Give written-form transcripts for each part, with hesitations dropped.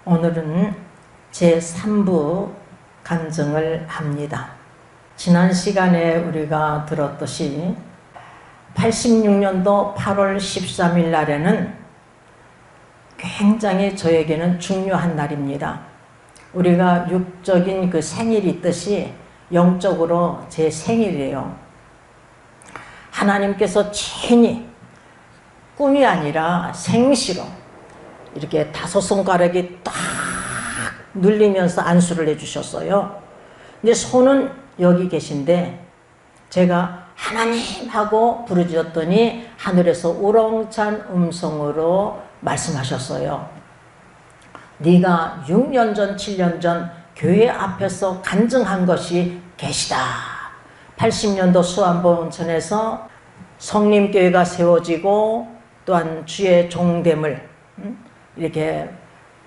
오늘은 제3부 간증을 합니다. 지난 시간에 우리가 들었듯이 86년도 8월 13일 날에는 굉장히 저에게는 중요한 날입니다. 우리가 육적인 그 생일이 있듯이 영적으로 제 생일이에요. 하나님께서 친히 꿈이 아니라 생시로 이렇게 5손가락이 딱 눌리면서 안수를 해주셨어요. 근데 손은 여기 계신데 제가 하나님 하고 부르짖었더니 하늘에서 우렁찬 음성으로 말씀하셨어요. 네가 6년 전 7년 전 교회 앞에서 간증한 것이 계시다. 80년도 수안보 온천에서 성림교회가 세워지고 또한 주의 종됨을 이렇게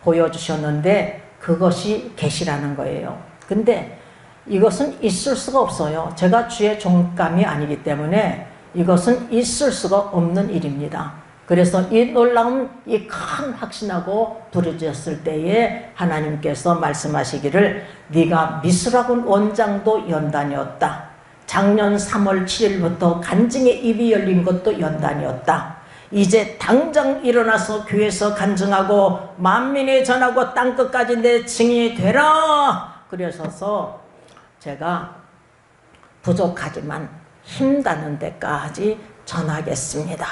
보여주셨는데 그것이 계시라는 거예요. 근데 이것은 있을 수가 없어요. 제가 주의 종감이 아니기 때문에 이것은 있을 수가 없는 일입니다. 그래서 이 놀라운 이 큰 확신하고 부르짖었을 때에 하나님께서 말씀하시기를 네가 미술학원 원장도 연단이었다. 작년 3월 7일부터 간증의 입이 열린 것도 연단이었다. 이제 당장 일어나서 교회에서 간증하고 만민에 전하고 땅끝까지 내 증인이 되라. 그래서 제가 부족하지만 힘닿는 데까지 전하겠습니다.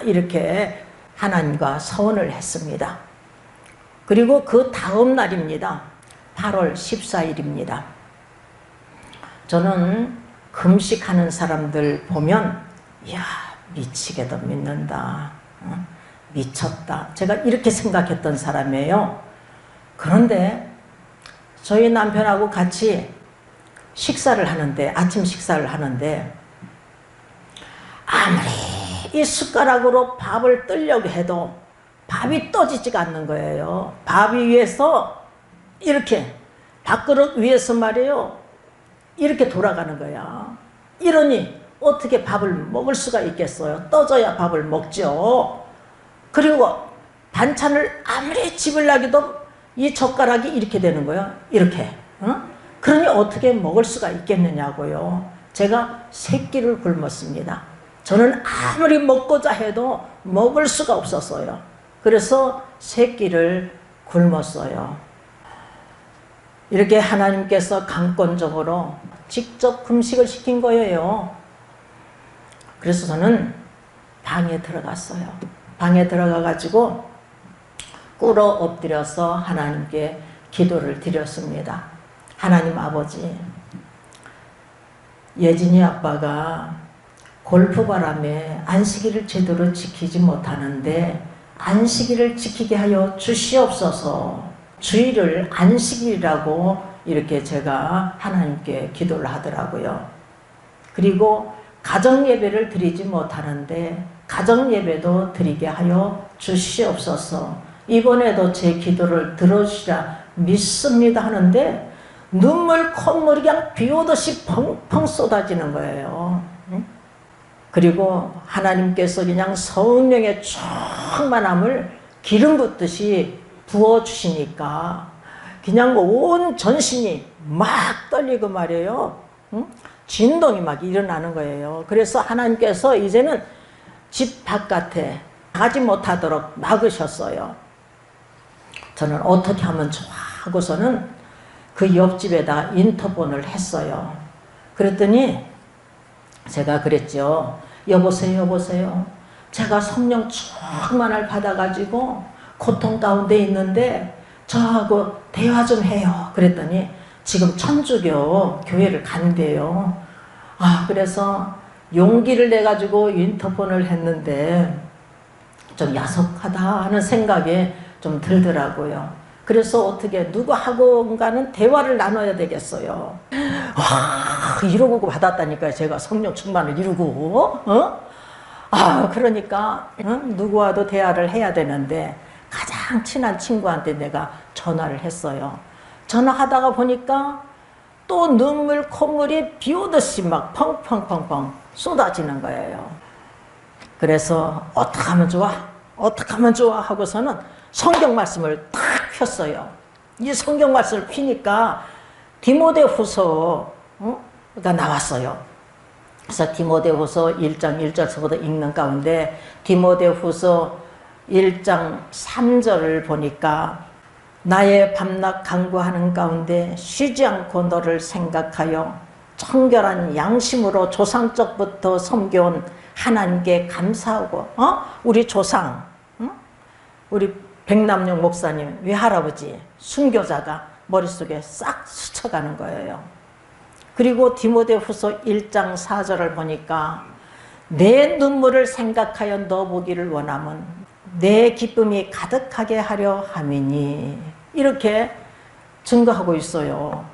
이렇게 하나님과 서원을 했습니다. 그리고 그 다음 날입니다. 8월 14일입니다. 저는 금식하는 사람들 보면 이야 미치게도 믿는다. 미쳤다. 제가 이렇게 생각했던 사람이에요. 그런데 저희 남편하고 같이 식사를 하는데 아침 식사를 하는데 아무리 이 숟가락으로 밥을 뜨려고 해도 밥이 떠지지가 않는 거예요. 밥 위에서 이렇게 밥그릇 위에서 말이에요. 이렇게 돌아가는 거야. 이러니 어떻게 밥을 먹을 수가 있겠어요? 떠져야 밥을 먹죠. 그리고 반찬을 아무리 집으려고도 이 젓가락이 이렇게 되는 거예요. 이렇게. 그러니 어떻게 먹을 수가 있겠느냐고요. 제가 3끼를 굶었습니다. 저는 아무리 먹고자 해도 먹을 수가 없었어요. 그래서 3끼를 굶었어요. 이렇게 하나님께서 강권적으로 직접 금식을 시킨 거예요. 그래서 저는 방에 들어갔어요. 방에 들어가가지고 꿇어 엎드려서 하나님께 기도를 드렸습니다. 하나님 아버지, 예진이 아빠가 골프바람에 안식일을 제대로 지키지 못하는데 안식일을 지키게 하여 주시옵소서. 주일을 안식일이라고 이렇게 제가 하나님께 기도를 하더라고요. 그리고 가정예배를 드리지 못하는데 가정예배도 드리게 하여 주시옵소서. 이번에도 제 기도를 들어주시라 믿습니다 하는데 눈물 콧물이 그냥 비 오듯이 펑펑 쏟아지는 거예요. 그리고 하나님께서 그냥 성령의 충만함을 기름 붓듯이 부어주시니까 그냥 온 전신이 막 떨리고 말이에요. 진동이 막 일어나는 거예요. 그래서 하나님께서 이제는 집 바깥에 나가지 못하도록 막으셨어요. 저는 어떻게 하면 좋아 하고서는 그 옆집에다 인터폰을 했어요. 그랬더니 제가 그랬죠. 여보세요, 여보세요. 제가 성령 충만을 받아가지고 고통 가운데 있는데 저하고 대화 좀 해요. 그랬더니 지금 천주교 교회를 간대요. 그래서 용기를 내가지고 인터폰을 했는데 좀 야속하다 하는 생각이 좀 들더라고요. 그래서 어떻게 누구하고인가는 대화를 나눠야 되겠어요. 이러고 받았다니까요. 제가 성령 충만을 이루고. 그러니까 누구와도 대화를 해야 되는데 가장 친한 친구한테 내가 전화를 했어요. 전화하다가 보니까 또 눈물 콧물이 비 오듯이 막 펑펑펑펑 쏟아지는 거예요. 그래서 어떡하면 좋아? 어떡하면 좋아? 하고서는 성경 말씀을 탁 폈어요. 이 성경 말씀을 피니까 디모데후서가 나왔어요. 그래서 디모데후서 1장 1절서부터 읽는 가운데 디모데후서 1장 3절을 보니까 나의 밤낮 간구하는 가운데 쉬지 않고 너를 생각하여 청결한 양심으로 조상적부터 섬겨온 하나님께 감사하고 우리 조상 우리 백남용 목사님 외할아버지 순교자가 머릿속에 싹 스쳐가는 거예요. 그리고 디모데후서 1장 4절을 보니까 내 눈물을 생각하여 너 보기를 원함은 내 기쁨이 가득하게 하려 함이니 이렇게 증거하고 있어요.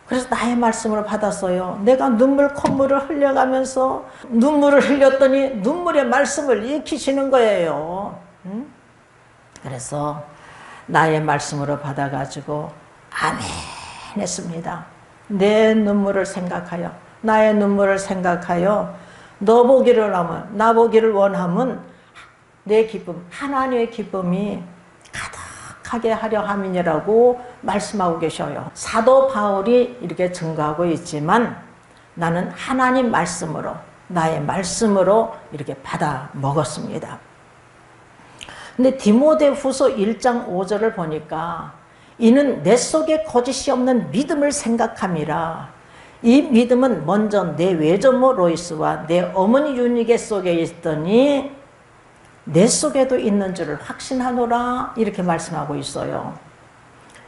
그래서 나의 말씀을 받았어요. 내가 콧물을 흘려가면서 눈물을 흘렸더니 눈물의 말씀을 익히시는 거예요. 그래서 나의 말씀으로 받아가지고 아멘 했습니다. 내 눈물을 생각하여 나의 눈물을 생각하여 너 보기를 원하면 나 보기를 원하면 내 기쁨 하나님의 기쁨이 가득하게 하려 함이니라고 말씀하고 계셔요. 사도 바울이 이렇게 증거하고 있지만 나는 하나님 말씀으로 나의 말씀으로 이렇게 받아 먹었습니다. 근데 디모데후서 1장 5절을 보니까 이는 내 속에 거짓이 없는 믿음을 생각함이라. 이 믿음은 먼저 내 외조모 로이스와 내 어머니 유니게 속에 있더니 내 속에도 있는 줄을 확신하노라 이렇게 말씀하고 있어요.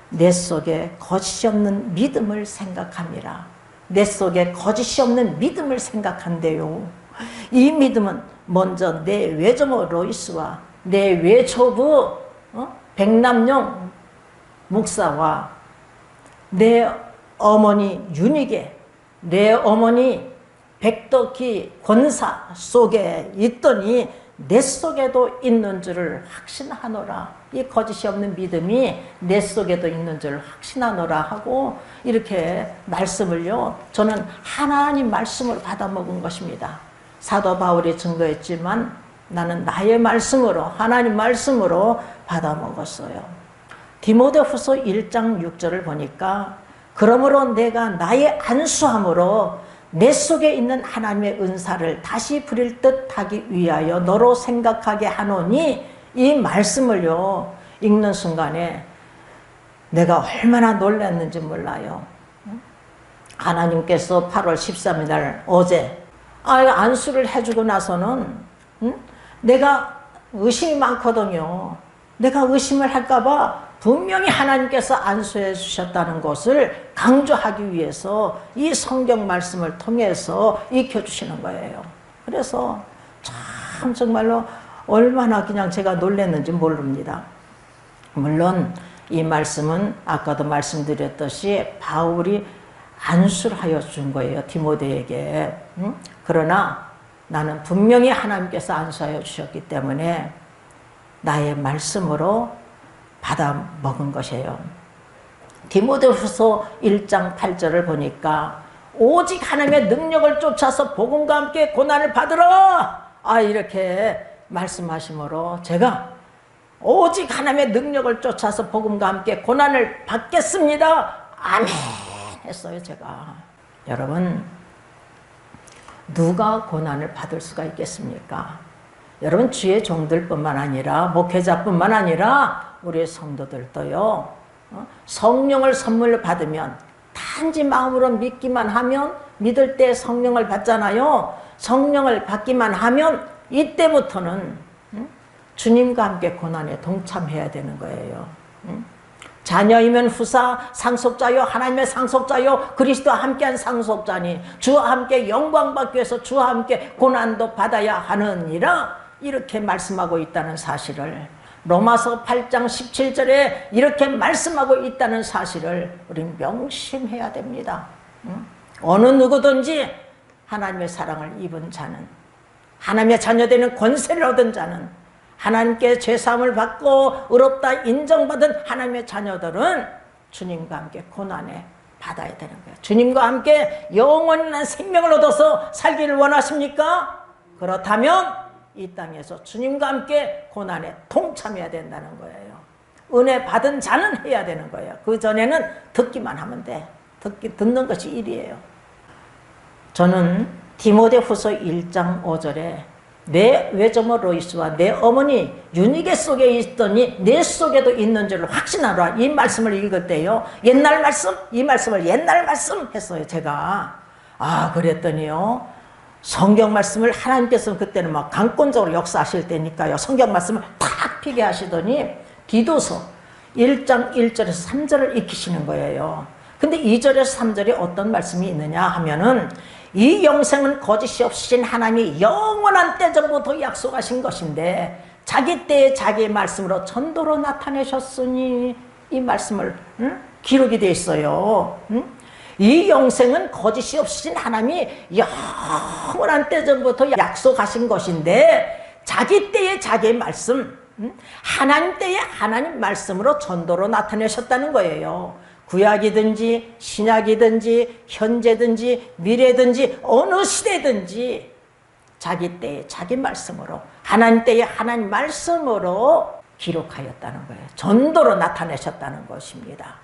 내 속에 거짓이 없는 믿음을 생각함이라. 내 속에 거짓이 없는 믿음을 생각한대요. 이 믿음은 먼저 내 외조모 로이스와 내 외조부 백남용 목사와 내 어머니 윤희계 내 어머니 백덕희 권사 속에 있더니 내 속에도 있는 줄을 확신하노라. 이 거짓이 없는 믿음이 내 속에도 있는 줄을 확신하노라 하고 이렇게 말씀을요 저는 하나님 말씀을 받아먹은 것입니다. 사도 바울이 증거했지만 나는 나의 말씀으로 하나님 말씀으로 받아먹었어요. 디모데후서 1장 6절을 보니까 그러므로 내가 나의 안수함으로 내 속에 있는 하나님의 은사를 다시 부릴 듯 하기 위하여 너로 생각하게 하노니 이 말씀을요 읽는 순간에 내가 얼마나 놀랐는지 몰라요. 하나님께서 8월 13일 날 어제 안수를 해주고 나서는 내가 의심이 많거든요. 내가 의심을 할까봐 분명히 하나님께서 안수해 주셨다는 것을 강조하기 위해서 이 성경 말씀을 통해서 익혀주시는 거예요. 그래서 참 정말로 얼마나 그냥 제가 놀랐는지 모릅니다. 물론 이 말씀은 아까도 말씀드렸듯이 바울이 안수를 하여 준 거예요. 디모데에게. 그러나 나는 분명히 하나님께서 안수하여 주셨기 때문에 나의 말씀으로 받아 먹은 것이에요. 디모데후서 1장 8절을 보니까 오직 하나님의 능력을 쫓아서 복음과 함께 고난을 받으라 이렇게 말씀하심으로 제가 오직 하나님의 능력을 쫓아서 복음과 함께 고난을 받겠습니다. 아멘 했어요. 제가. 여러분 누가 고난을 받을 수가 있겠습니까? 여러분 주의 종들뿐만 아니라 목회자뿐만 아니라 우리 성도들도요 성령을 선물로 받으면 단지 마음으로 믿기만 하면 믿을 때 성령을 받잖아요. 성령을 받기만 하면 이때부터는 주님과 함께 고난에 동참해야 되는 거예요. 자녀이면 후사 상속자요 하나님의 상속자요 그리스도와 함께한 상속자니 주와 함께 영광 받기 위해서 주와 함께 고난도 받아야 하느니라 이렇게 말씀하고 있다는 사실을 로마서 8장 17절에 이렇게 말씀하고 있다는 사실을 우리 명심해야 됩니다. 어느 누구든지 하나님의 사랑을 입은 자는 하나님의 자녀되는 권세를 얻은 자는 하나님께 죄사함을 받고 의롭다 인정받은 하나님의 자녀들은 주님과 함께 고난에 받아야 되는 거예요. 주님과 함께 영원한 생명을 얻어서 살기를 원하십니까? 그렇다면 이 땅에서 주님과 함께 고난에 동참해야 된다는 거예요. 은혜 받은 자는 해야 되는 거예요. 그 전에는 듣기만 하면 돼. 듣는 것이 일이에요. 저는 디모데후서 1장 5절에 내 외조모 로이스와 내 어머니 유니게 속에 있더니 내 속에도 있는 줄을 확신하라, 이 말씀을 읽을 때요, 옛날 말씀, 이 말씀을 옛날 말씀 했어요. 제가 그랬더니요, 성경 말씀을 하나님께서 그때는 막 강권적으로 역사하실 때니까요, 성경 말씀을 탁 피게 하시더니 디도서 1장 1절에서 3절을 익히시는 거예요. 근데 2절에서 3절이 어떤 말씀이 있느냐 하면은, 이 영생은 거짓이 없으신 하나님이 영원한 때전부터 약속하신 것인데 자기 때에 자기의 말씀으로 전도로 나타내셨으니, 이 말씀을 기록이 되어 있어요. 이 영생은 거짓이 없으신 하나님이 영원한 때전부터 약속하신 것인데 자기 때에 자기의 말씀, 하나님 때에 하나님 말씀으로 전도로 나타내셨다는 거예요. 구약이든지 신약이든지 현재든지 미래든지 어느 시대든지 자기 때에 자기 말씀으로, 하나님 때에 하나님 말씀으로 기록하였다는 거예요. 전도로 나타내셨다는 것입니다.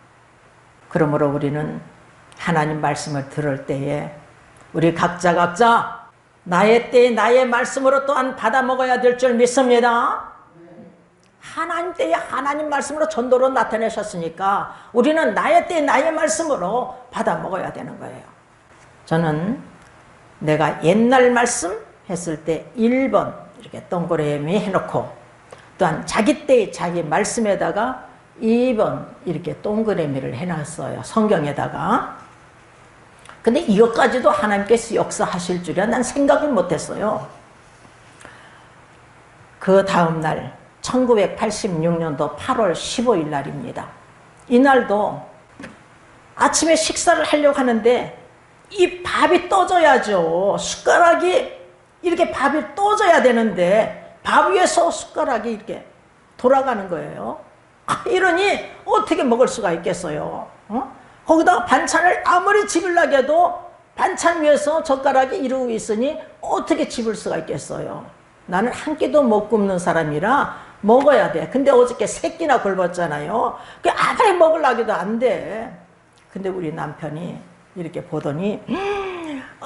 그러므로 우리는 하나님 말씀을 들을 때에 우리 각자 나의 때에 나의 말씀으로 또한 받아 먹어야 될 줄 믿습니다. 하나님 때에 하나님 말씀으로 전도로 나타내셨으니까 우리는 나의 때에 나의 말씀으로 받아 먹어야 되는 거예요. 저는 내가 옛날 말씀 했을 때 1번 이렇게 동그라미 해놓고, 또한 자기 때에 자기 말씀에다가 2번 이렇게 동그라미를 해놨어요. 성경에다가. 근데 이것까지도 하나님께서 역사하실 줄이야 난 생각을 못했어요. 그 다음날 1986년도 8월 15일 날입니다. 이날도 아침에 식사를 하려고 하는데 이 밥이 떠져야죠. 숟가락이 이렇게 밥이 떠져야 되는데 밥 위에서 숟가락이 이렇게 돌아가는 거예요. 이러니 어떻게 먹을 수가 있겠어요? 거기다가 반찬을 아무리 집으려고 해도 반찬 위에서 젓가락이 이러고 있으니 어떻게 집을 수가 있겠어요? 나는 한 끼도 못 굶는 사람이라 먹어야 돼. 근데 어저께 3끼나 굶었잖아요. 아무리 먹으려고 해도 안 돼. 근데 우리 남편이 이렇게 보더니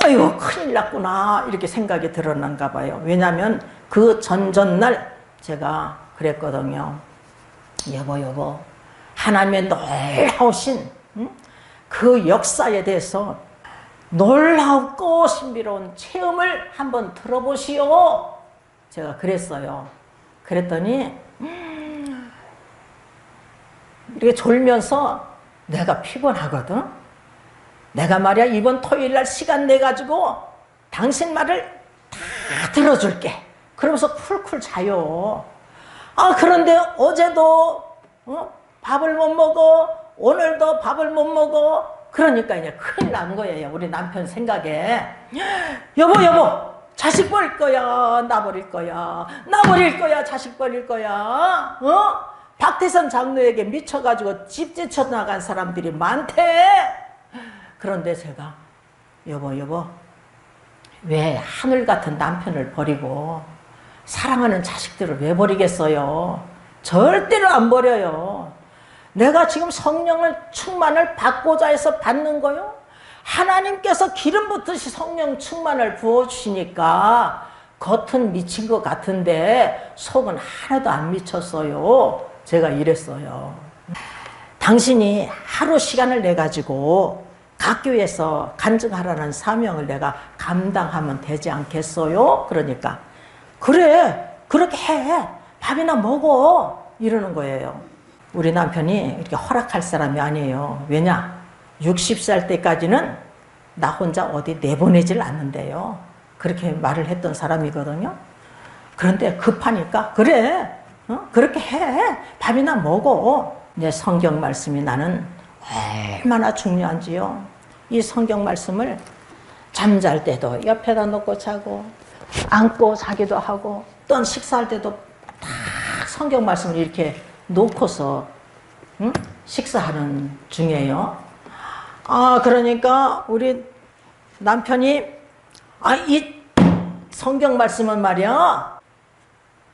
아이고 큰일 났구나 이렇게 생각이 들었는가 봐요. 왜냐하면 그 전날 제가 그랬거든요. 여보 하나님의 놀라우신 그 역사에 대해서 놀랍고 신비로운 체험을 한번 들어보시오. 제가 그랬어요. 그랬더니 이렇게 졸면서 내가 피곤하거든. 내가 말이야 이번 토요일날 시간 내가지고 당신 말을 다 들어줄게. 그러면서 쿨쿨 자요. 그런데 어제도 밥을 못 먹어, 오늘도 밥을 못 먹어. 그러니까 이제 큰일 난 거예요. 우리 남편 생각에. 여보 자식 버릴 거야, 나 버릴 거야, 나 버릴 거야, 자식 버릴 거야. 박태선 장로에게 미쳐가지고 집 제쳐나간 사람들이 많대. 그런데 제가 여보 왜 하늘 같은 남편을 버리고 사랑하는 자식들을 왜 버리겠어요? 절대로 안 버려요. 내가 지금 성령을 충만을 받고자 해서 받는 거요. 하나님께서 기름 붓듯이 성령 충만을 부어주시니까 겉은 미친 것 같은데 속은 하나도 안 미쳤어요. 제가 이랬어요. 당신이 하루 시간을 내가지고 각 교회에서 간증하라는 사명을 내가 감당하면 되지 않겠어요? 그러니까 그래 그렇게 해. 밥이나 먹어. 이러는 거예요. 우리 남편이 이렇게 허락할 사람이 아니에요. 왜냐? 60살 때까지는 나 혼자 어디 내보내질 않는데요. 그렇게 말을 했던 사람이거든요. 그런데 급하니까 그래 그렇게 해. 밥이나 먹어. 내 성경 말씀이 나는 얼마나 중요한지요. 이 성경 말씀을 잠잘 때도 옆에다 놓고 자고 안고 자기도 하고 또 식사할 때도 다 성경 말씀을 이렇게 놓고서 식사하는 중이에요. 그러니까 우리 남편이 이 성경 말씀은 말이야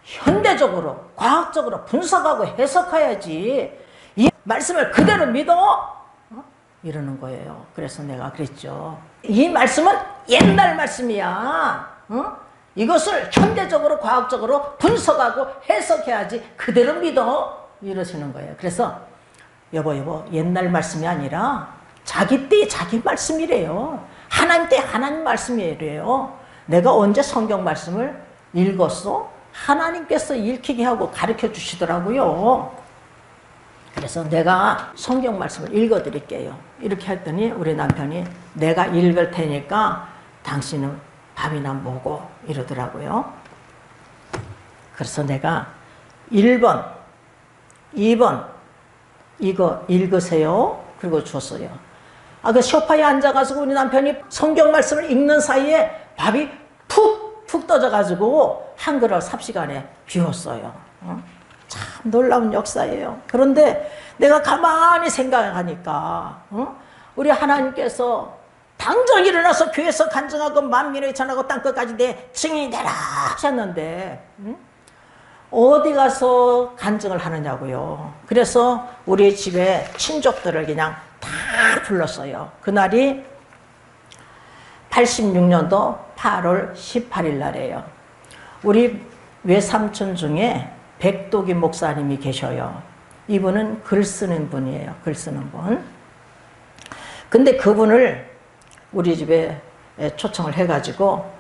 현대적으로 과학적으로 분석하고 해석해야지 이 말씀을 그대로 믿어? 이러는 거예요. 그래서 내가 그랬죠. 이 말씀은 옛날 말씀이야. 이것을 현대적으로 과학적으로 분석하고 해석해야지 그대로 믿어? 이러시는 거예요. 그래서 여보 옛날 말씀이 아니라 자기 때 자기 말씀이래요. 하나님 때 하나님 말씀이래요. 내가 언제 성경 말씀을 읽었어? 하나님께서 읽히게 하고 가르쳐 주시더라고요. 그래서 내가 성경 말씀을 읽어 드릴게요. 이렇게 했더니 우리 남편이 내가 읽을 테니까 당신은 밥이나 먹어 이러더라고요. 그래서 내가 1번, 2번 이거 읽으세요. 그리고 줬어요. 그 소파에 앉아가지고 우리 남편이 성경 말씀을 읽는 사이에 밥이 푹 떠져가지고 한 그릇 삽시간에 비웠어요. 참 놀라운 역사예요. 그런데 내가 가만히 생각하니까 우리 하나님께서 당장 일어나서 교회에서 간증하고 만민에게 전하고 땅끝까지 내 증인이 되라 하셨는데 어디 가서 간증을 하느냐고요. 그래서 우리 집에 친족들을 그냥 다 불렀어요. 그날이 86년도 8월 18일 날이에요. 우리 외삼촌 중에 백도기 목사님이 계셔요. 이분은 글 쓰는 분이에요. 글 쓰는 분. 근데 그분을 우리 집에 초청을 해가지고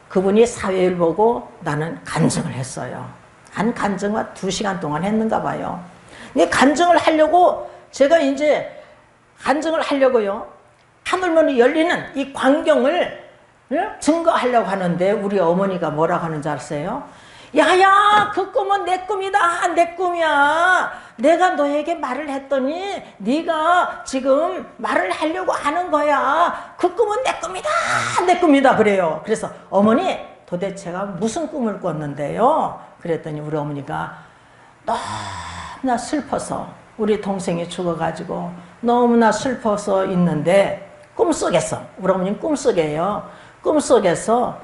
그분이 사회를 보고 나는 간증을 했어요. 한 간증을 2시간 동안 했는가 봐요. 근데 간증을 하려고 제가 이제 간증을 하려고요. 하늘문이 열리는 이 광경을 증거하려고 하는데 우리 어머니가 뭐라고 하는지 아세요? 야야 그 꿈은 내 꿈이다. 내 꿈이야. 내가 너에게 말을 했더니 네가 지금 말을 하려고 하는 거야. 그 꿈은 내 꿈이다. 내 꿈이다 그래요. 그래서 어머니 도대체가 무슨 꿈을 꿨는데요? 그랬더니 우리 어머니가 너무나 슬퍼서 우리 동생이 죽어가지고 너무나 슬퍼서 있는데 꿈속에서 우리 어머니는 꿈속에요. 꿈속에서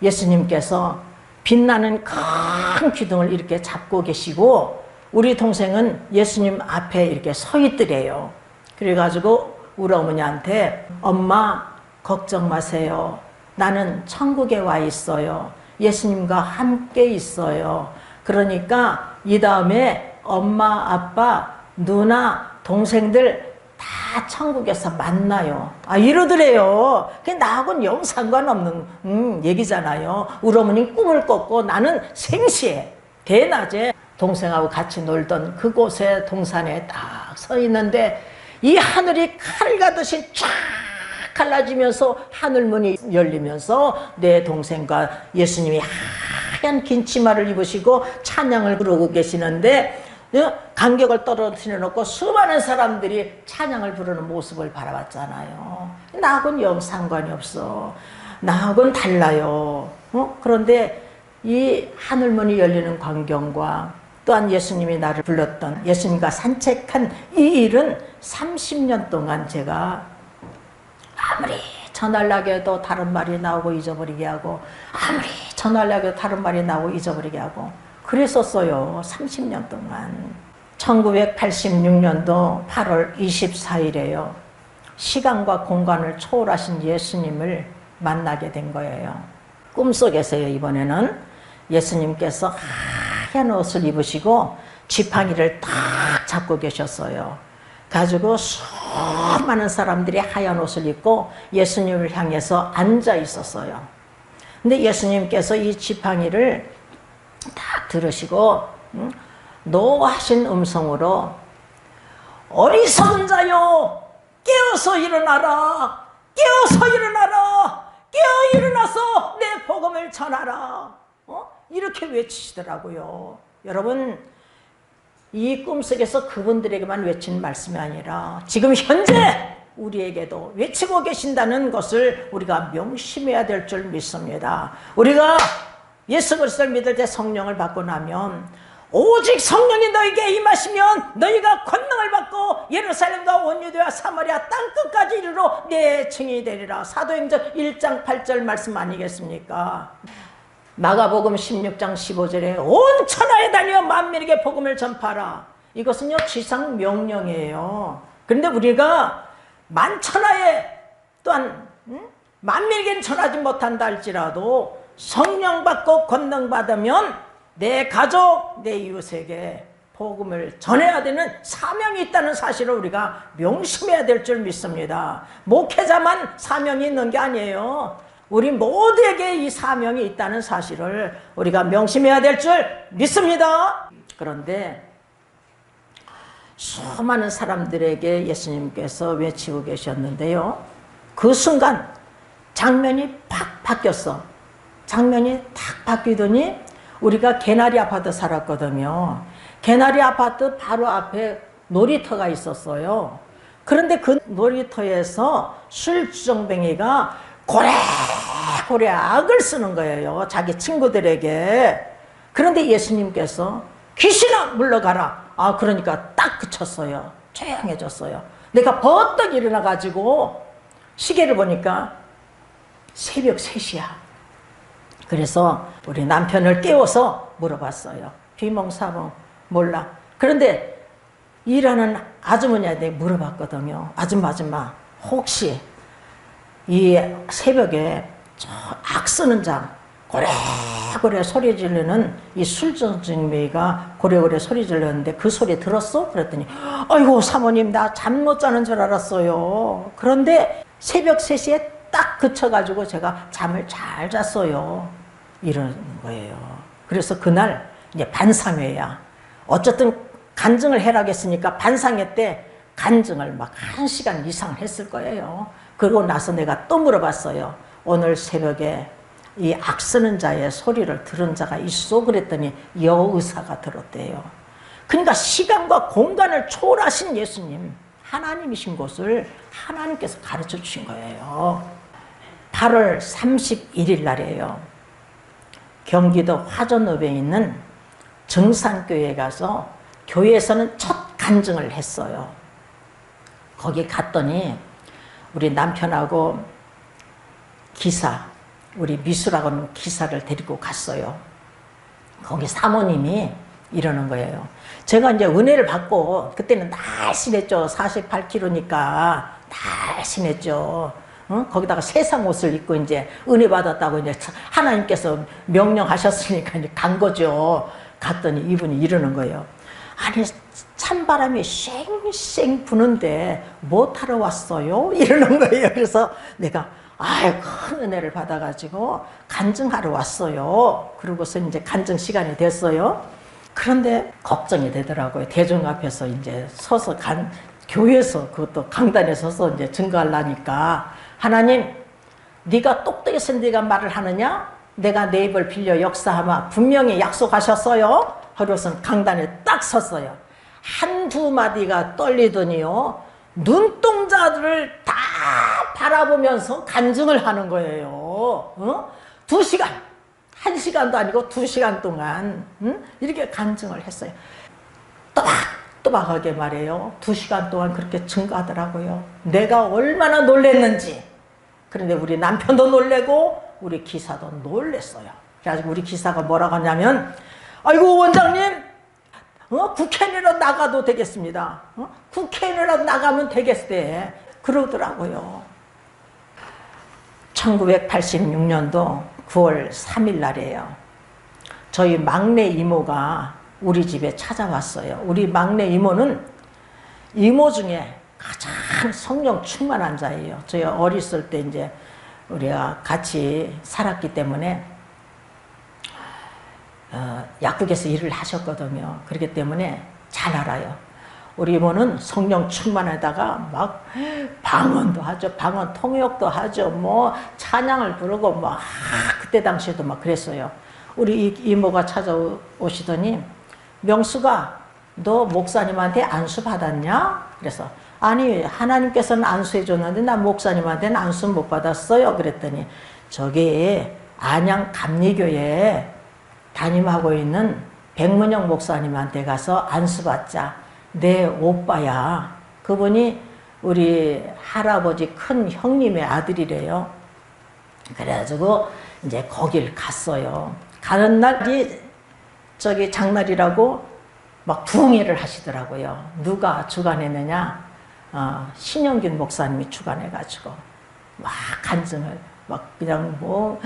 예수님께서 빛나는 큰 기둥을 이렇게 잡고 계시고 우리 동생은 예수님 앞에 이렇게 서 있더래요. 그래가지고 우리 어머니한테 엄마 걱정 마세요. 나는 천국에 와 있어요. 예수님과 함께 있어요. 그러니까 이 다음에 엄마, 아빠, 누나, 동생들 다 천국에서 만나요. 이러더래요. 그게 나하고는 영 상관없는 얘기잖아요. 우리 어머니는 꿈을 꿨고 나는 생시에 대낮에 동생하고 같이 놀던 그곳에 동산에 딱 서 있는데 이 하늘이 칼 가듯이 쫙 갈라지면서 하늘문이 열리면서 내 동생과 예수님이 하얀 긴 치마를 입으시고 찬양을 부르고 계시는데 간격을 떨어뜨려 놓고 수많은 사람들이 찬양을 부르는 모습을 바라봤잖아요. 나하고는 영 상관이 없어. 나하고는 달라요. 그런데 이 하늘문이 열리는 광경과 또한 예수님이 나를 불렀던 예수님과 산책한 이 일은 30년 동안 제가 아무리 전하려고 해도 다른 말이 나오고 잊어버리게 하고 아무리 전하려고 해도 다른 말이 나오고 잊어버리게 하고 그랬었어요. 30년 동안. 1986년도 8월 24일에요. 시간과 공간을 초월하신 예수님을 만나게 된 거예요. 꿈속에서요. 이번에는 예수님께서 하얀 옷을 입으시고 지팡이를 딱 잡고 계셨어요. 가지고 수많은 사람들이 하얀 옷을 입고 예수님을 향해서 앉아 있었어요. 근데 예수님께서 이 지팡이를 딱 들으시고 노하신 음성으로 어리석은 자요 깨어서 일어나라. 깨어서 일어나라. 깨어 일어나서 내 복음을 전하라. 이렇게 외치시더라고요. 여러분 이 꿈속에서 그분들에게만 외친 말씀이 아니라 지금 현재 우리에게도 외치고 계신다는 것을 우리가 명심해야 될 줄 믿습니다. 우리가 예수 그리스도를 믿을 때 성령을 받고 나면 오직 성령이 너에게 임하시면 너희가 권능을 받고 예루살렘과 온 유대와 사마리아 땅끝까지 이르러 내 증인이 되리라. 사도행전 1장 8절 말씀 아니겠습니까? 마가복음 16장 15절에 온 천하에 다니어 만민에게 복음을 전파하라. 이것은요 지상 명령이에요. 그런데 우리가 만천하에 또한 만민에게는 전하지 못한다 할지라도 성령 받고 권능 받으면 내 가족, 내 이웃에게 복음을 전해야 되는 사명이 있다는 사실을 우리가 명심해야 될 줄 믿습니다. 목회자만 사명이 있는 게 아니에요. 우리 모두에게 이 사명이 있다는 사실을 우리가 명심해야 될 줄 믿습니다. 그런데 수많은 사람들에게 예수님께서 외치고 계셨는데요. 그 순간 장면이 팍 바뀌었어. 장면이 탁 바뀌더니 우리가 개나리 아파트 살았거든요. 개나리 아파트 바로 앞에 놀이터가 있었어요. 그런데 그 놀이터에서 술주정뱅이가 고래고래 악을 쓰는 거예요. 자기 친구들에게. 그런데 예수님께서 귀신아 물러가라. 그러니까 딱 그쳤어요. 조용해졌어요. 내가 버떡 일어나가지고 시계를 보니까 새벽 3시야. 그래서 우리 남편을 깨워서 물어봤어요. 비몽사몽 몰라. 그런데 일하는 아주머니한테 물어봤거든요. 아줌마 혹시 이 새벽에 저 악쓰는 자 고래고래 소리 지르는 이 술주정뱅이가 고래고래 소리 질렀는데 그 소리 들었어? 그랬더니 아이고 사모님 나 잠 못 자는 줄 알았어요. 그런데 새벽 3시에 딱 그쳐가지고 제가 잠을 잘 잤어요. 이러는 거예요. 그래서 그날 이제 반상회야. 어쨌든 간증을 해라겠으니까 반상회 때 간증을 막 1시간 이상 했을 거예요. 그러고 나서 내가 또 물어봤어요. 오늘 새벽에 이 악쓰는 자의 소리를 들은 자가 있어? 그랬더니 여의사가 들었대요. 그러니까 시간과 공간을 초월하신 예수님, 하나님이신 것을 하나님께서 가르쳐 주신 거예요. 8월 31일 날이에요. 경기도 화전읍에 있는 정산교회에 가서 교회에서는 첫 간증을 했어요. 거기 갔더니 우리 남편하고 기사, 우리 미수라고 하는 기사를 데리고 갔어요. 거기 사모님이 이러는 거예요. 제가 이제 은혜를 받고 그때는 날씬했죠. 48kg니까 날씬했죠. 거기다가 세상 옷을 입고 이제 은혜 받았다고 이제 하나님께서 명령하셨으니까 이제 간 거죠. 갔더니 이분이 이러는 거예요. 아니 찬바람이 쌩쌩 부는데 뭐 타러 왔어요? 이러는 거예요. 그래서 내가 큰 은혜를 받아가지고 간증하러 왔어요. 그러고서 이제 간증 시간이 됐어요. 그런데 걱정이 되더라고요. 대중 앞에서 이제 서서 교회에서 그것도 강단에 서서 이제 증거하려니까 하나님, 네가 똑똑히 선 네가 말을 하느냐? 내가 내 입을 빌려 역사하마 분명히 약속하셨어요. 하루선 강단에 딱 섰어요. 한두 마디가 떨리더니요. 눈동자들을 다 바라보면서 간증을 하는 거예요. 2시간, 1시간도 아니고 2시간 동안 이렇게 간증을 했어요. 또박또박하게 말해요. 2시간 동안 그렇게 증거하더라고요. 내가 얼마나 놀랬는지. 그런데 우리 남편도 놀래고 우리 기사도 놀랬어요. 그래가지고 우리 기사가 뭐라고 하냐면 아이고 원장님 국회의원이라도 나가도 되겠습니다. 국회의원이라도 나가면 되겠대. 그러더라고요. 1986년도 9월 3일 날이에요. 저희 막내 이모가 우리 집에 찾아왔어요. 우리 막내 이모는 이모 중에 가장 성령 충만한 자예요. 저희 어렸을 때 이제 우리가 같이 살았기 때문에 약국에서 일을 하셨거든요. 그렇기 때문에 잘 알아요. 우리 이모는 성령 충만하다가 막 방언도 하죠. 방언 통역도 하죠. 뭐 찬양을 부르고 막 그때 당시에도 막 그랬어요. 우리 이모가 찾아오시더니 명수가 너 목사님한테 안수 받았냐? 그래서 아니 하나님께서는 안수해 줬는데 나 목사님한테는 안수 못 받았어요. 그랬더니 저기 안양 감리교회에 담임하고 있는 백문영 목사님한테 가서 안수 받자. 내 오빠야. 그분이 우리 할아버지 큰 형님의 아들이래요. 그래가지고 이제 거길 갔어요. 가는 날이 저기 장날이라고 막 부흥회를 하시더라고요. 누가 주관했느냐? 신영균 목사님이 주관해가지고 막 간증을 막 그냥 뭐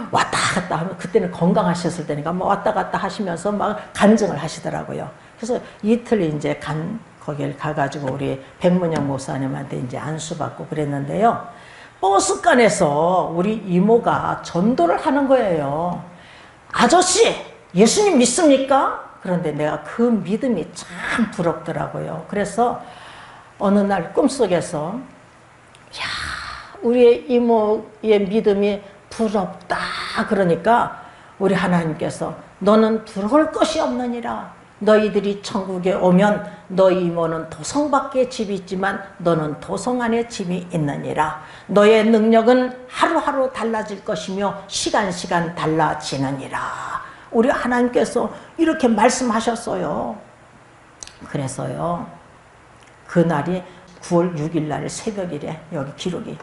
왔다 갔다 하면, 그때는 건강하셨을 때니까 뭐 왔다 갔다 하시면서 막 간증을 하시더라고요. 그래서 이틀 이제 거길 가가지고 우리 백문영 목사님한테 이제 안수받고 그랬는데요. 버스간에서 우리 이모가 전도를 하는 거예요. 아저씨, 예수님 믿습니까? 그런데 내가 그 믿음이 참 부럽더라고요. 그래서 어느 날 꿈속에서, 야, 우리의 이모의 믿음이 부럽다. 그러니까 우리 하나님께서 너는 부러울 것이 없느니라. 너희들이 천국에 오면 너희 이모는 도성 밖에 집이 있지만 너는 도성 안에 집이 있느니라. 너의 능력은 하루하루 달라질 것이며 시간 달라지느니라. 우리 하나님께서 이렇게 말씀하셨어요. 그래서요, 그날이 9월 6일 날 새벽이래, 여기 기록이.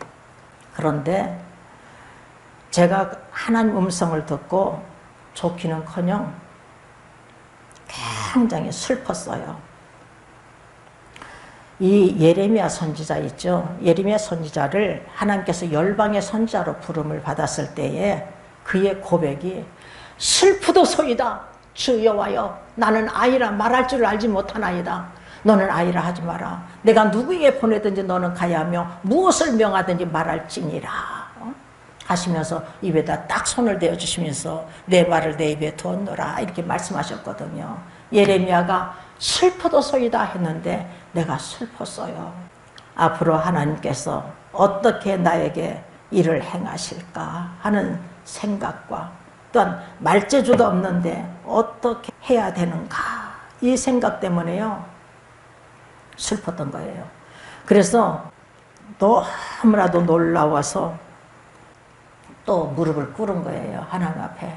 그런데 제가 하나님 음성을 듣고 좋기는커녕 굉장히 슬펐어요. 이 예레미야 선지자 있죠. 예레미야 선지자를 하나님께서 열방의 선지자로 부름을 받았을 때에 그의 고백이 슬프도소이다. 주 여호와여, 나는 아이라 말할 줄 알지 못하나이다. 너는 아이라 하지 마라. 내가 누구에게 보내든지 너는 가야 하며 무엇을 명하든지 말할지니라 하시면서 입에다 딱 손을 대어주시면서 내 말을 내 입에 두었노라 이렇게 말씀하셨거든요. 예레미야가 슬퍼도소이다 했는데 내가 슬펐어요. 앞으로 하나님께서 어떻게 나에게 일을 행하실까 하는 생각과 또한 말재주도 없는데 어떻게 해야 되는가, 이 생각 때문에요 슬펐던 거예요. 그래서 너무나도 놀라워서 또 무릎을 꿇은 거예요. 하나님 앞에.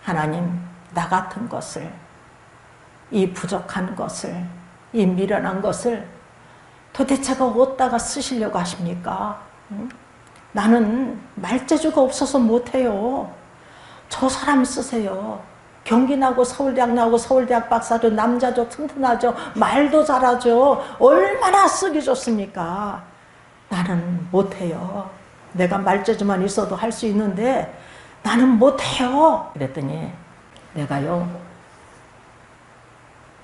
하나님, 나 같은 것을, 이 부족한 것을, 이 미련한 것을 도대체가 어디다가 쓰시려고 하십니까? 나는 말재주가 없어서 못해요. 저 사람 쓰세요. 경기 나고 서울대학 나오고 서울대학 박사죠. 남자죠. 튼튼하죠. 말도 잘하죠. 얼마나 쓰기 좋습니까? 나는 못해요. 내가 말재주만 있어도 할 수 있는데 나는 못해요. 그랬더니 내가요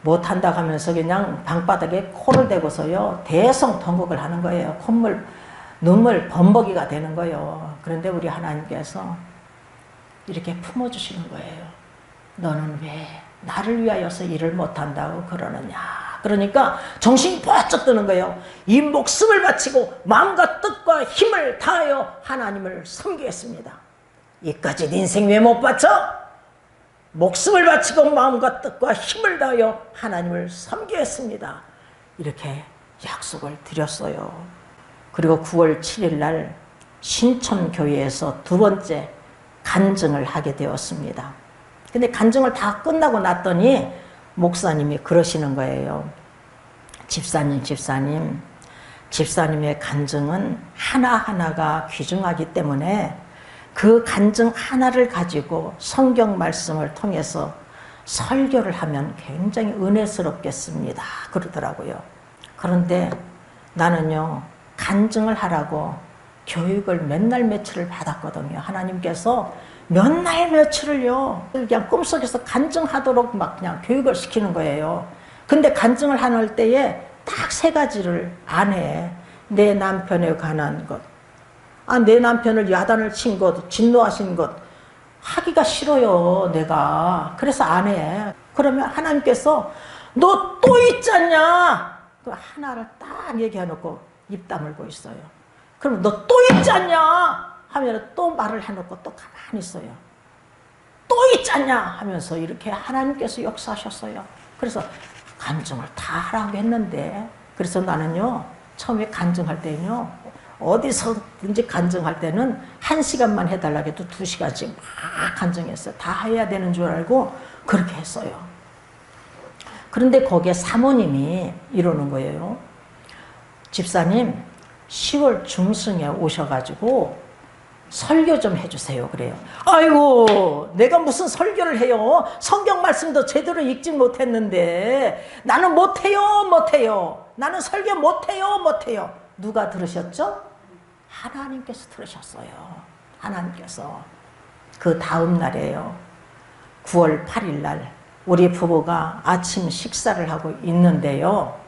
못한다 하면서 그냥 방바닥에 코를 대고서요 대성통곡을 하는 거예요. 콧물, 눈물 범벅이가 되는 거예요. 그런데 우리 하나님께서 이렇게 품어주시는 거예요. 너는 왜 나를 위하여서 일을 못한다고 그러느냐. 그러니까 정신이 번쩍 드는 거예요. 이 목숨을 바치고 마음과 뜻과 힘을 다하여 하나님을 섬기겠습니다. 이까지 인생 왜 못 바쳐? 목숨을 바치고 마음과 뜻과 힘을 다하여 하나님을 섬기겠습니다. 이렇게 약속을 드렸어요. 그리고 9월 7일 날 신천교회에서 두 번째 간증을 하게 되었습니다. 근데 간증을 다 끝나고 났더니 목사님이 그러시는 거예요. 집사님의 간증은 하나하나가 귀중하기 때문에 그 간증 하나를 가지고 성경 말씀을 통해서 설교를 하면 굉장히 은혜스럽겠습니다. 그러더라고요. 그런데 나는요, 간증을 하라고 교육을 몇 날 며칠을 받았거든요. 하나님께서 몇 날 며칠을요, 그냥 꿈속에서 간증하도록 막 그냥 교육을 시키는 거예요. 근데 간증을 하는 때에 딱 3가지를 안 해. 내 남편에 관한 것, 내 남편을 야단을 친 것, 진노하신 것 하기가 싫어요, 내가. 그래서 안 해. 그러면 하나님께서 너 또 있잖냐? 그 하나를 딱 얘기해놓고 입 다물고 있어요. 그럼 너 또 있잖냐? 하면 또 말을 해놓고 또 가만히 있어요. 또 있잖냐? 하면서 이렇게 하나님께서 역사하셨어요. 그래서 간증을 다 하라고 했는데, 그래서 나는요, 처음에 간증할 때는요, 어디서든지 간증할 때는 1시간만 해달라고 해도 2시간씩 막 간증했어요. 다 해야 되는 줄 알고 그렇게 했어요. 그런데 거기에 사모님이 이러는 거예요. 집사님, 10월 중순에 오셔가지고 설교 좀 해주세요. 그래요. 아이고, 내가 무슨 설교를 해요? 성경 말씀도 제대로 읽지 못했는데 나는 못해요. 나는 설교 못해요. 누가 들으셨죠? 하나님께서 들으셨어요. 하나님께서. 그 다음 날이에요. 9월 8일 날 우리 부부가 아침 식사를 하고 있는데요.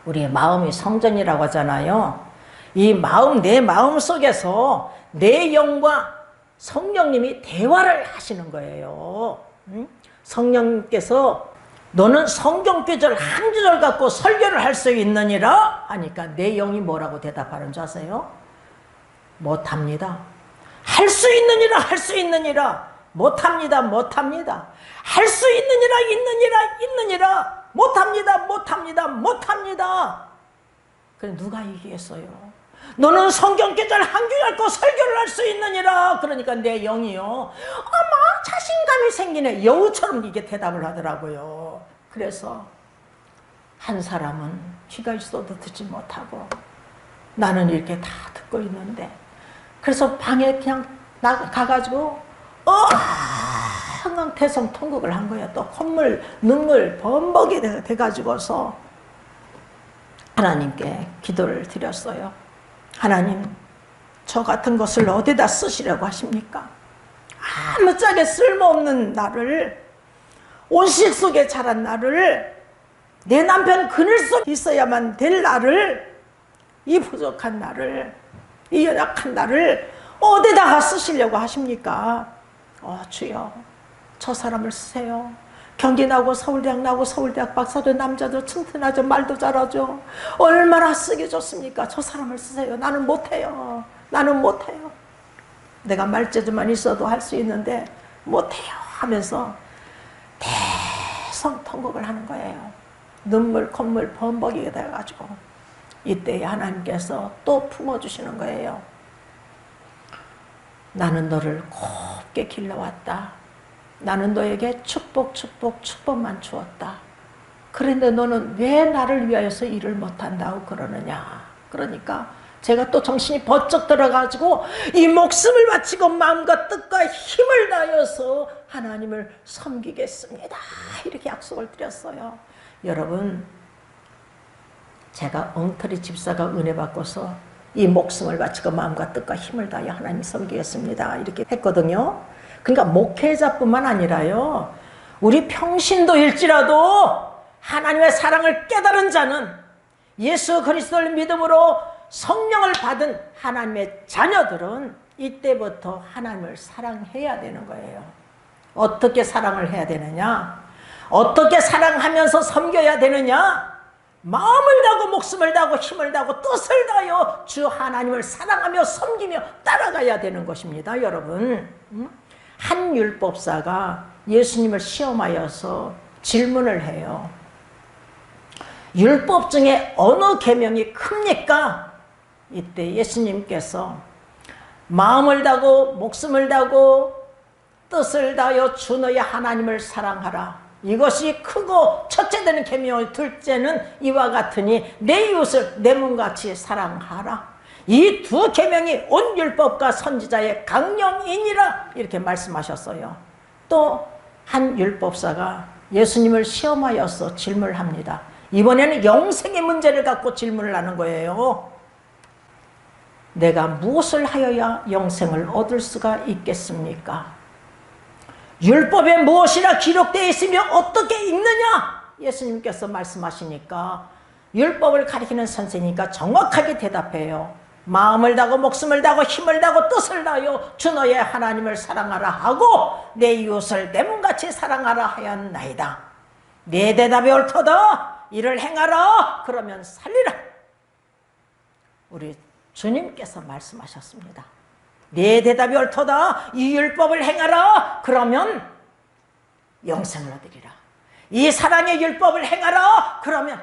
우리의 마음이 성전이라고 하잖아요. 이 마음, 내 마음 속에서 내 영과 성령님이 대화를 하시는 거예요. 성령님께서 너는 성경 구절 한 구절 갖고 설교를 할 수 있느니라 하니까 내 영이 뭐라고 대답하는 줄 아세요? 못합니다. 할 수 있느니라. 못합니다. 할 수 있느니라. 못합니다. 그래 누가 얘기했어요? 너는 성경 구절 한 줄 갖고 설교를 할 수 있느니라. 그러니까 내 영이요. 막 자신감이 생기네. 여우처럼 이게 대답을 하더라고요. 그래서 한 사람은 귀가 있어도 듣지 못하고 나는 이렇게 다 듣고 있는데 그래서 방에 그냥 가가지고 대성통곡을 한 거예요. 또 콧물, 눈물 범벅이 돼가지고서 하나님께 기도를 드렸어요. 하나님, 저 같은 것을 어디다 쓰시려고 하십니까? 아무짝에 쓸모없는 나를, 온실 속에 자란 나를, 내 남편 그늘 속에 있어야만 될 나를, 이 부족한 나를, 이 연약한 나를 어디다가 쓰시려고 하십니까? 주여, 저 사람을 쓰세요. 경기 나고 서울대학 나고 서울대학 박사도 남자도 튼튼하죠. 말도 잘하죠. 얼마나 쓰기 좋습니까? 저 사람을 쓰세요. 나는 못해요. 내가 말재주만 있어도 할 수 있는데 못해요 하면서 대성통곡을 하는 거예요. 눈물 콧물 범벅이 돼가지고 이때 하나님께서 또 품어주시는 거예요. 나는 너를 곱게 길러왔다. 나는 너에게 축복만 주었다. 그런데 너는 왜 나를 위하여서 일을 못한다고 그러느냐. 그러니까 제가 또 정신이 번쩍 들어가지고 이 목숨을 바치고 마음과 뜻과 힘을 다해서 하나님을 섬기겠습니다. 이렇게 약속을 드렸어요. 여러분, 제가 엉터리 집사가 은혜 받고서 이 목숨을 바치고 마음과 뜻과 힘을 다해 하나님 섬기겠습니다. 이렇게 했거든요. 그러니까 목회자뿐만 아니라요. 우리 평신도일지라도 하나님의 사랑을 깨달은 자는 예수 그리스도를 믿음으로 성령을 받은 하나님의 자녀들은 이때부터 하나님을 사랑해야 되는 거예요. 어떻게 사랑을 해야 되느냐? 어떻게 사랑하면서 섬겨야 되느냐? 마음을 다하고 목숨을 다하고 힘을 다하고 뜻을 다하여 주 하나님을 사랑하며 섬기며 따라가야 되는 것입니다. 여러분, 한 율법사가 예수님을 시험하여서 질문을 해요. 율법 중에 어느 계명이 큽니까? 이때 예수님께서 마음을 다하고 목숨을 다하고 뜻을 다하여 주 너의 하나님을 사랑하라. 이것이 크고 첫째 되는 계명이요 둘째는 이와 같으니 내 이웃을 내 몸같이 사랑하라. 이 두 계명이 온 율법과 선지자의 강령이니라. 이렇게 말씀하셨어요. 또 한 율법사가 예수님을 시험하여서 질문을 합니다. 이번에는 영생의 문제를 갖고 질문을 하는 거예요. 내가 무엇을 하여야 영생을 얻을 수가 있겠습니까? 율법에 무엇이라 기록되어 있으며 어떻게 읽느냐? 예수님께서 말씀하시니까 율법을 가리키는 선생이니까 정확하게 대답해요. 마음을 다하고 목숨을 다하고 힘을 다하고 뜻을 다하여 주 너의 하나님을 사랑하라 하고 내 이웃을 내 몸같이 사랑하라 하였나이다. 내 대답이 옳도다. 이를 행하라. 그러면 살리라. 우리 주님께서 말씀하셨습니다. 내 대답이 옳도다. 이 율법을 행하라. 그러면 영생을 얻으리라. 이 사랑의 율법을 행하라. 그러면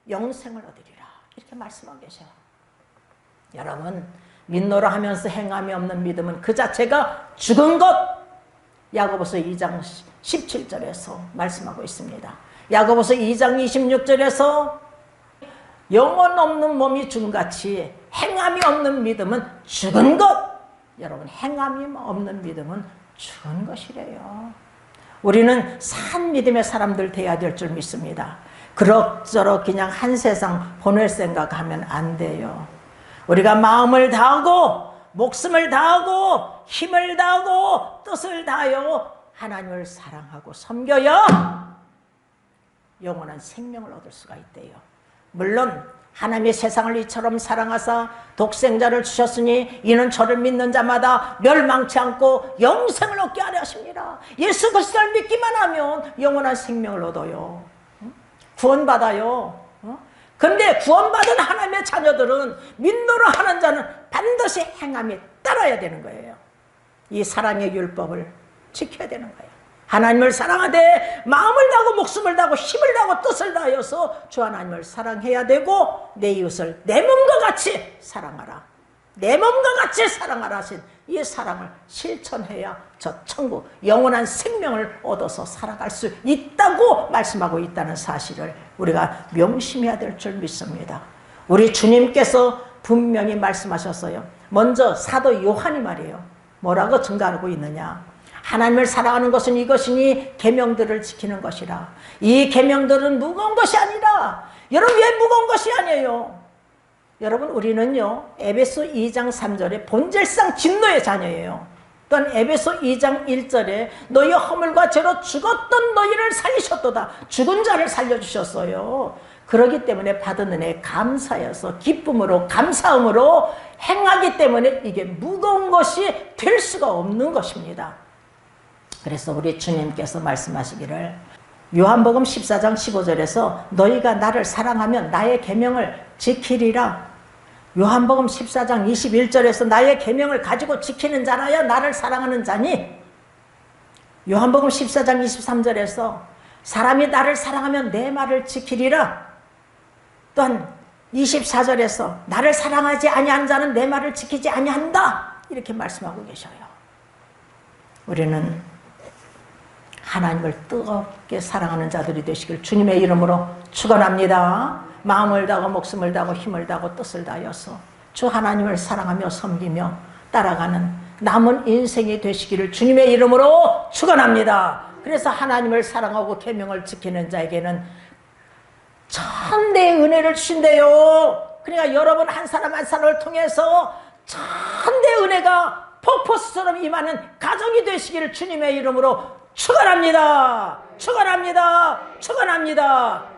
영생을 얻으리라. 이렇게 말씀하고 계세요. 여러분, 믿노라 하면서 행함이 없는 믿음은 그 자체가 죽은 것. 야고보서 2장 17절에서 말씀하고 있습니다. 야고보서 2장 26절에서 영혼 없는 몸이 죽은같이 행함이 없는 믿음은 죽은 것. 여러분 행함이 없는 믿음은 죽은 것이래요. 우리는 산 믿음의 사람들 돼야 될 줄 믿습니다. 그럭저럭 그냥 한 세상 보낼 생각하면 안 돼요. 우리가 마음을 다하고 목숨을 다하고 힘을 다하고 뜻을 다하여 하나님을 사랑하고 섬겨야 영원한 생명을 얻을 수가 있대요. 물론 하나님의 세상을 이처럼 사랑하사 독생자를 주셨으니 이는 저를 믿는 자마다 멸망치 않고 영생을 얻게 하려 하십니다. 예수 그리스도를 믿기만 하면 영원한 생명을 얻어요. 구원받아요. 그런데 구원받은 하나님의 자녀들은 믿노라 하는 자는 반드시 행함에 따라야 되는 거예요. 이 사랑의 율법을 지켜야 되는 거예요. 하나님을 사랑하되 마음을 다하고 목숨을 다하고 힘을 다하고 뜻을 다하여서 주 하나님을 사랑해야 되고 내 이웃을 내 몸과 같이 사랑하라. 내 몸과 같이 사랑하라 하신 이 사랑을 실천해야 저 천국 영원한 생명을 얻어서 살아갈 수 있다고 말씀하고 있다는 사실을 우리가 명심해야 될 줄 믿습니다. 우리 주님께서 분명히 말씀하셨어요. 먼저 사도 요한이 말이에요. 뭐라고 증가하고 있느냐. 하나님을 사랑하는 것은 이것이니 계명들을 지키는 것이라. 이 계명들은 무거운 것이 아니라. 여러분 왜 무거운 것이 아니에요? 여러분 우리는요 에베소 2장 3절에 본질상 진노의 자녀예요. 또한 에베소 2장 1절에 너희 허물과 죄로 죽었던 너희를 살리셨도다. 죽은 자를 살려주셨어요. 그렇기 때문에 받은 은혜에 감사여서 기쁨으로 감사함으로 행하기 때문에 이게 무거운 것이 될 수가 없는 것입니다. 그래서 우리 주님께서 말씀하시기를 요한복음 14장 15절에서 너희가 나를 사랑하면 나의 계명을 지키리라. 요한복음 14장 21절에서 나의 계명을 가지고 지키는 자라야 나를 사랑하는 자니. 요한복음 14장 23절에서 사람이 나를 사랑하면 내 말을 지키리라. 또한 24절에서 나를 사랑하지 아니한 자는 내 말을 지키지 아니한다. 이렇게 말씀하고 계셔요. 우리는 하나님을 뜨겁게 사랑하는 자들이 되시길 주님의 이름으로 축원합니다. 마음을 다하고 목숨을 다하고 힘을 다하고 뜻을 다하여서 주 하나님을 사랑하며 섬기며 따라가는 남은 인생이 되시기를 주님의 이름으로 축원합니다. 그래서 하나님을 사랑하고 계명을 지키는 자에게는 천대의 은혜를 주신대요. 그러니까 여러분 한 사람 한 사람을 통해서 천대의 은혜가 폭포수처럼 임하는 가정이 되시기를 주님의 이름으로 축원합니다. 축원합니다. 축원합니다.